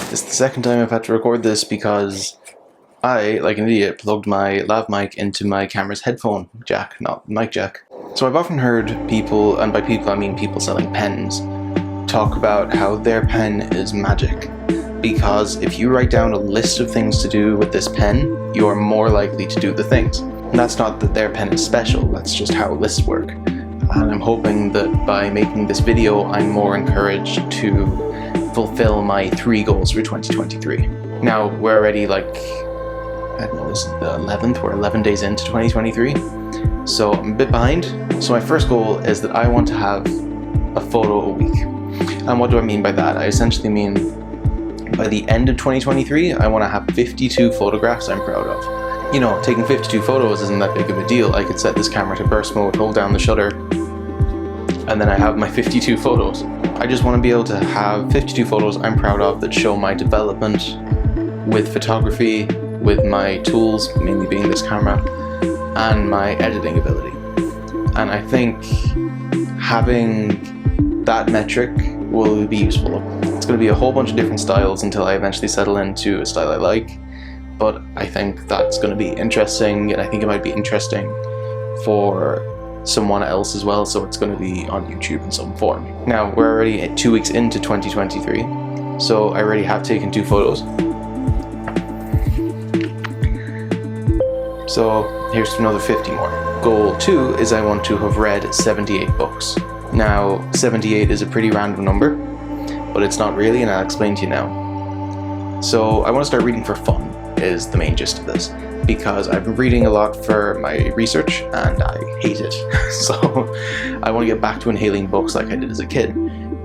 This is the second time I've had to record this because I, like an idiot, plugged my lav mic into my camera's headphone jack, not mic jack. So I've often heard people, and by people I mean people selling pens, talk about how their pen is magic. Because if you write down a list of things to do with this pen, you are more likely to do the things. And that's not that their pen is special, that's just how lists work. And I'm hoping that by making this video, I'm more encouraged to fulfill my 3 goals for 2023. Now, we're already I don't know, this is the 11th, we're 11 days into 2023. So I'm a bit behind. So my first goal is that I want to have a photo a week. And what do I mean by that? I essentially mean by the end of 2023, I want to have 52 photographs I'm proud of. You know, taking 52 photos isn't that big of a deal. I could set this camera to burst mode, hold down the shutter, and then I have my 52 photos. I just want to be able to have 52 photos I'm proud of that show my development with photography, with my tools, mainly being this camera, and my editing ability. And I think having that metric will be useful. It's going to be a whole bunch of different styles until I eventually settle into a style I like, but I think that's going to be interesting, and I think it might be interesting for someone else as well, so it's going to be on YouTube in some form. Now, we're already 2 weeks into 2023, so I already have taken 2 photos. So here's to another 50 more. Goal 2 is I want to have read 78 books. Now, 78 is a pretty random number, but it's not really, and I'll explain to you now. So I want to start reading for fun, is the main gist of this, because I've been reading a lot for my research and I hate it. So I want to get back to inhaling books like I did as a kid.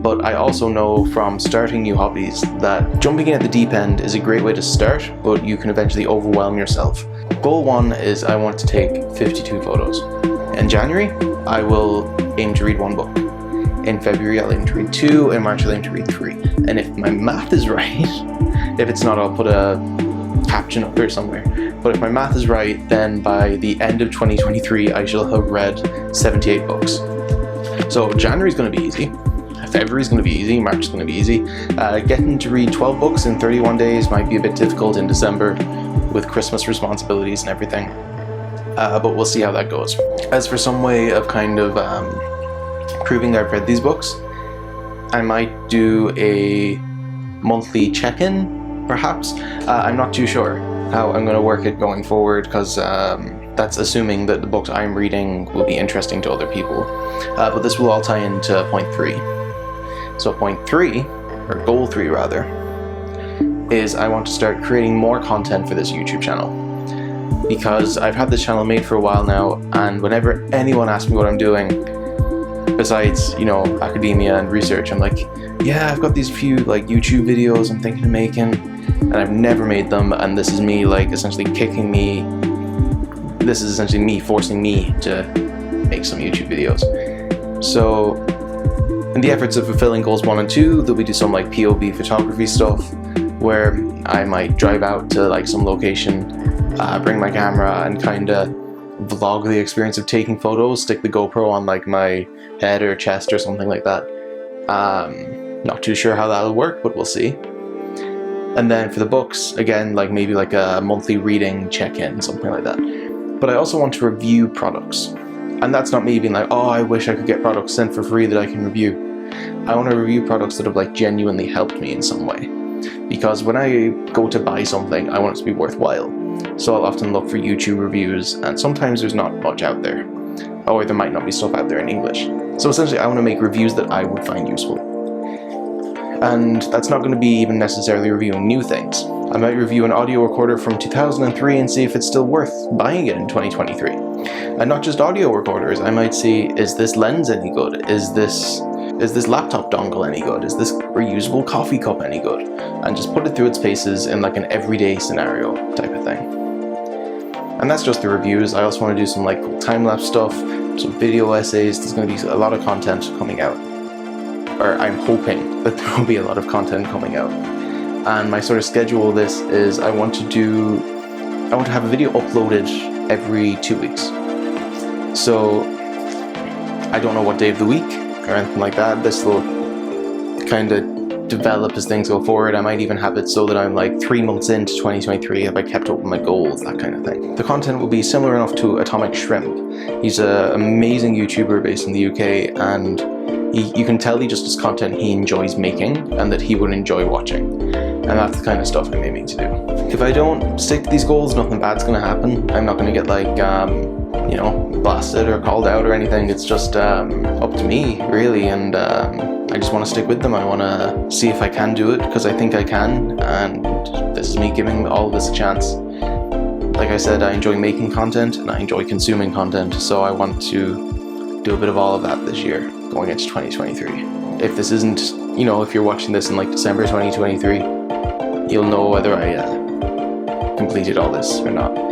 But I also know from starting new hobbies that jumping in at the deep end is a great way to start, but you can eventually overwhelm yourself. Goal 1 is I want to take 52 photos. In January, I will aim to read 1 book. In February, I'll aim to read 2. In March, I'll aim to read 3. And if my math is right, if it's not, I'll put a caption up here somewhere. But if my math is right, then by the end of 2023, I shall have read 78 books. So January's going to be easy. February's going to be easy. March is going to be easy. Getting to read 12 books in 31 days might be a bit difficult in December with Christmas responsibilities and everything. But we'll see how that goes. As for some way of kind of proving that I've read these books, I might do a monthly check-in, perhaps. I'm not too sure how I'm going to work it going forward, because that's assuming that the books I'm reading will be interesting to other people. But this will all tie into point 3. So point 3, or goal 3 rather, is I want to start creating more content for this YouTube channel. Because I've had this channel made for a while now, and whenever anyone asks me what I'm doing, besides, you know, academia and research, I'm like, yeah, I've got these few YouTube videos I'm thinking of making, and I've never made them, and this is me essentially this is essentially me forcing me to make some YouTube videos. So in the efforts of fulfilling goals 1 and 2, there'll be some POV photography stuff where I might drive out to some location, bring my camera and kind of vlog the experience of taking photos, stick the GoPro on my head or chest or something like that. Not too sure how that'll work, but we'll see. And then for the books, again, maybe a monthly reading check-in, something like that. But I also want to review products. And that's not me being oh, I wish I could get products sent for free that I can review. I want to review products that have genuinely helped me in some way. Because when I go to buy something, I want it to be worthwhile. So I'll often look for YouTube reviews, and sometimes there's not much out there. Or there might not be stuff out there in English. So essentially I want to make reviews that I would find useful. And that's not going to be even necessarily reviewing new things. I might review an audio recorder from 2003 and see if it's still worth buying it in 2023. And not just audio recorders, I might see, is this lens any good? Is this laptop dongle any good? Is this reusable coffee cup any good? And just put it through its paces in an everyday scenario type of thing. And that's just the reviews. I also want to do some cool time-lapse stuff, some video essays. There's going to be a lot of content coming out. Or I'm hoping that there will be a lot of content coming out. And my sort of schedule of this is I want to have a video uploaded every 2 weeks. So I don't know what day of the week or anything like that. This will kind of develop as things go forward. I might even have it so that I'm like 3 months into 2023, have I kept up with my goals, that kind of thing. The content will be similar enough to Atomic Shrimp. He's an amazing YouTuber based in the UK, and you can tell he just does content he enjoys making and that he would enjoy watching. And that's the kind of stuff I'm aiming to do. If I don't stick to these goals, nothing bad's gonna happen. I'm not gonna get like, you know, blasted or called out or anything. It's just up to me, really, and I just want to stick with them. I want to see if I can do it, because I think I can, and this is me giving all of this a chance. Like I said, I enjoy making content and I enjoy consuming content, so I want to do a bit of all of that this year, going into 2023. If this isn't, you know, if you're watching this in like December 2023, you'll know whether I completed all this or not.